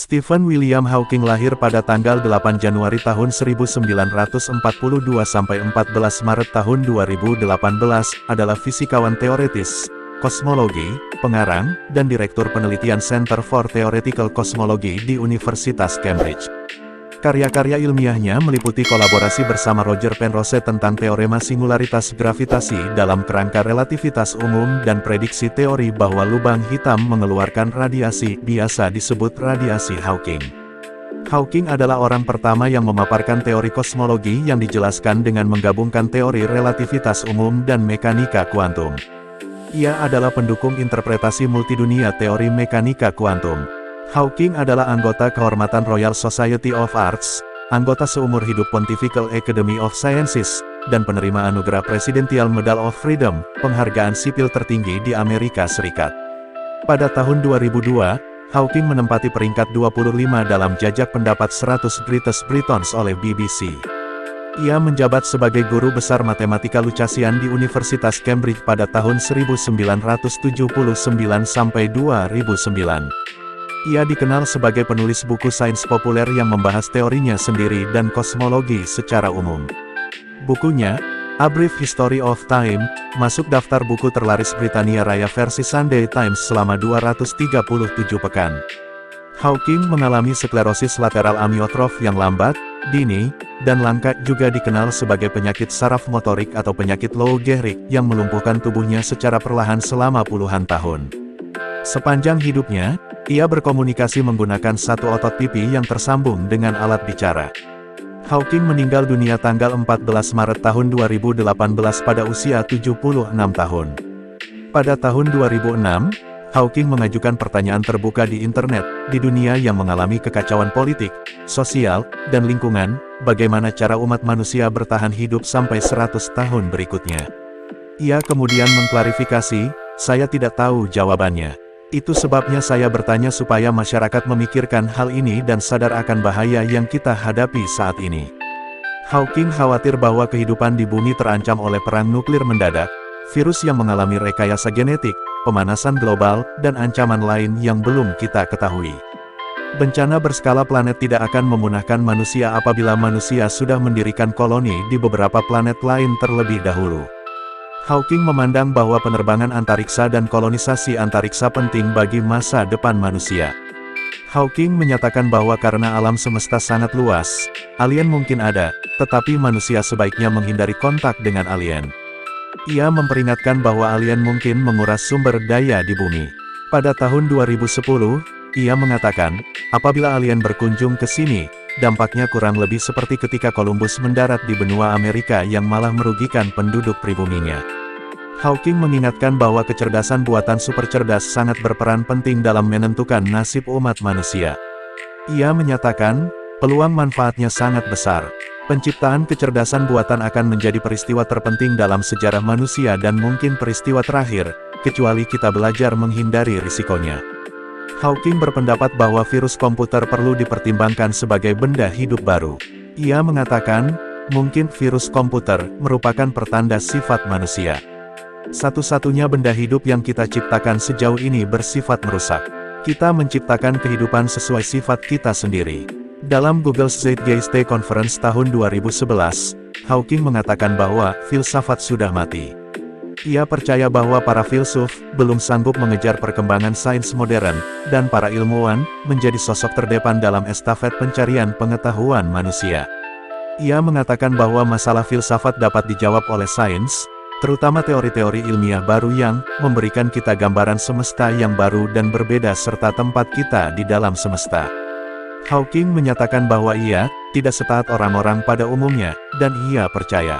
Stephen William Hawking lahir pada tanggal 8 Januari tahun 1942 sampai 14 Maret tahun 2018, adalah fisikawan teoretis, kosmologi, pengarang, dan direktur penelitian Center for Theoretical Cosmology di Universitas Cambridge. Karya-karya ilmiahnya meliputi kolaborasi bersama Roger Penrose tentang teorema singularitas gravitasi dalam kerangka relativitas umum dan prediksi teori bahwa lubang hitam mengeluarkan radiasi, biasa disebut radiasi Hawking. Hawking adalah orang pertama yang memaparkan teori kosmologi yang dijelaskan dengan menggabungkan teori relativitas umum dan mekanika kuantum. Ia adalah pendukung interpretasi multidunia teori mekanika kuantum. Hawking adalah anggota kehormatan Royal Society of Arts, anggota seumur hidup Pontifical Academy of Sciences, dan penerima anugerah Presidential Medal of Freedom, penghargaan sipil tertinggi di Amerika Serikat. Pada tahun 2002, Hawking menempati peringkat 25 dalam jajak pendapat 100 Greatest Britons oleh BBC. Ia menjabat sebagai guru besar matematika Lucasian di Universitas Cambridge pada tahun 1979 sampai 2009. Ia dikenal sebagai penulis buku sains populer yang membahas teorinya sendiri dan kosmologi secara umum. Bukunya, A Brief History of Time, masuk daftar buku terlaris Britania Raya versi Sunday Times selama 237 pekan. Hawking mengalami sklerosis lateral amiotrof yang lambat, dini, dan langka, juga dikenal sebagai penyakit saraf motorik atau penyakit Lou Gehrig yang melumpuhkan tubuhnya secara perlahan selama puluhan tahun. Sepanjang hidupnya, ia berkomunikasi menggunakan satu otot pipi yang tersambung dengan alat bicara. Hawking meninggal dunia tanggal 14 Maret tahun 2018 pada usia 76 tahun. Pada tahun 2006, Hawking mengajukan pertanyaan terbuka di internet, di dunia yang mengalami kekacauan politik, sosial, dan lingkungan, bagaimana cara umat manusia bertahan hidup sampai 100 tahun berikutnya. Ia kemudian mengklarifikasi, "Saya tidak tahu jawabannya. Itu sebabnya saya bertanya supaya masyarakat memikirkan hal ini dan sadar akan bahaya yang kita hadapi saat ini." Hawking khawatir bahwa kehidupan di bumi terancam oleh perang nuklir mendadak, virus yang mengalami rekayasa genetik, pemanasan global, dan ancaman lain yang belum kita ketahui. Bencana berskala planet tidak akan memunahkan manusia apabila manusia sudah mendirikan koloni di beberapa planet lain terlebih dahulu. Hawking memandang bahwa penerbangan antariksa dan kolonisasi antariksa penting bagi masa depan manusia. Hawking menyatakan bahwa karena alam semesta sangat luas, alien mungkin ada, tetapi manusia sebaiknya menghindari kontak dengan alien. Ia memperingatkan bahwa alien mungkin menguras sumber daya di bumi. Pada tahun 2010, ia mengatakan, apabila alien berkunjung ke sini, dampaknya kurang lebih seperti ketika Columbus mendarat di benua Amerika yang malah merugikan penduduk pribuminya. Hawking mengingatkan bahwa kecerdasan buatan super cerdas sangat berperan penting dalam menentukan nasib umat manusia. Ia menyatakan, peluang manfaatnya sangat besar. Penciptaan kecerdasan buatan akan menjadi peristiwa terpenting dalam sejarah manusia dan mungkin peristiwa terakhir, kecuali kita belajar menghindari risikonya. Hawking berpendapat bahwa virus komputer perlu dipertimbangkan sebagai benda hidup baru. Ia mengatakan, mungkin virus komputer merupakan pertanda sifat manusia. Satu-satunya benda hidup yang kita ciptakan sejauh ini bersifat merusak. Kita menciptakan kehidupan sesuai sifat kita sendiri. Dalam Google Zeitgeist Conference tahun 2011, Hawking mengatakan bahwa filsafat sudah mati. Ia percaya bahwa para filsuf belum sanggup mengejar perkembangan sains modern, dan para ilmuwan menjadi sosok terdepan dalam estafet pencarian pengetahuan manusia. Ia mengatakan bahwa masalah filsafat dapat dijawab oleh sains, terutama teori-teori ilmiah baru yang memberikan kita gambaran semesta yang baru dan berbeda serta tempat kita di dalam semesta. Hawking menyatakan bahwa ia tidak setaat orang-orang pada umumnya, dan ia percaya